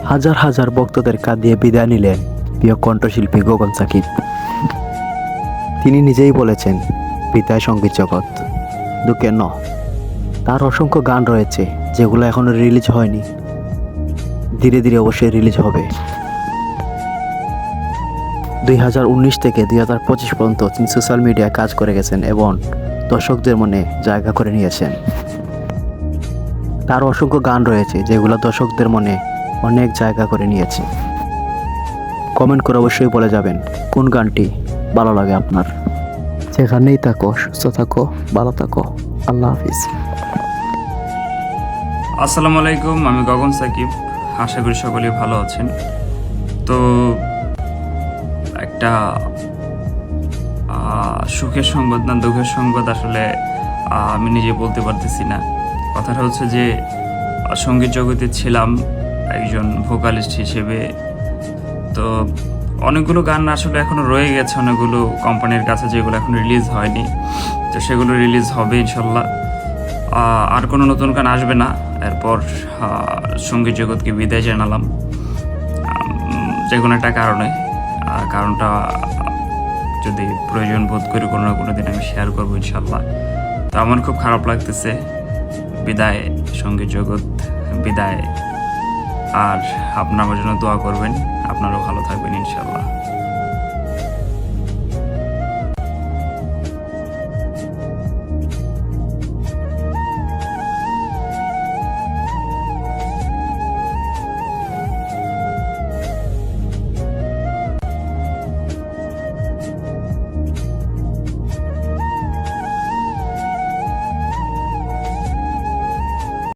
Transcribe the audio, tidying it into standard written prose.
হাজার হাজার ভক্তদের কাঁদিয়ে বিদায় নিলেন প্রিয় কণ্ঠশিল্পী গগন সাকিব। তিনি নিজেই বলেছেন, বিদায় সঙ্গীত জগৎ, দুঃখের ন। তার অসংখ্য গান রয়েছে যেগুলো এখনো রিলিজ হয়নি, ধীরে ধীরে অবশ্যই রিলিজ হবে। 2019 থেকে 2025 পর্যন্ত তিনি সোশ্যাল মিডিয়ায় কাজ করে গেছেন এবং দর্শকদের মনে জায়গা করে নিয়েছেন। তার অসংখ্য গান রয়েছে যেগুলো দর্শকদের মনে অনেক জায়গা করে নিয়েছে। কমেন্ট করে অবশ্যই বলে যাবেন কোন গানটি ভালো লাগে আপনার। যেখানেই থাকো, সুস্থ থাকো, ভালো থাকো। আল্লাহ হাফিজ। আসসালামু আলাইকুম, আমি গগন সাকিব। আশা করি সকলেই ভালো আছেন। তো একটা সুখের সংবাদ না দুঃখের সংবাদ আসলে আমি নিজে বলতে পারতেছি না। কথাটা হচ্ছে যে সঙ্গীত জগতে ছিলাম একজন ভোকালিস্ট হিসেবে, তো অনেকগুলো গান আসলে এখনো রয়ে গেছে, অনেকগুলো কোম্পানির কাছে যেগুলো এখন রিলিজ হয়নি, তো সেগুলো রিলিজ হবে ইনশাল্লাহ। আর কোনো নতুন গান আসবে না। এরপর সঙ্গীত জগৎকে বিদায় জানালাম যে কোনো একটা কারণটা যদি প্রয়োজন বোধ করি কোনো না কোনো দিন আমি শেয়ার করবো ইনশাল্লাহ। তো আমার খুব খারাপ লাগতেছে, বিদায় সঙ্গীত জগৎ, বিদায়। আর আপনারা আমার জন্য দোয়া করবেন, আপনারাও ভালো থাকবেন ইনশাল্লাহ।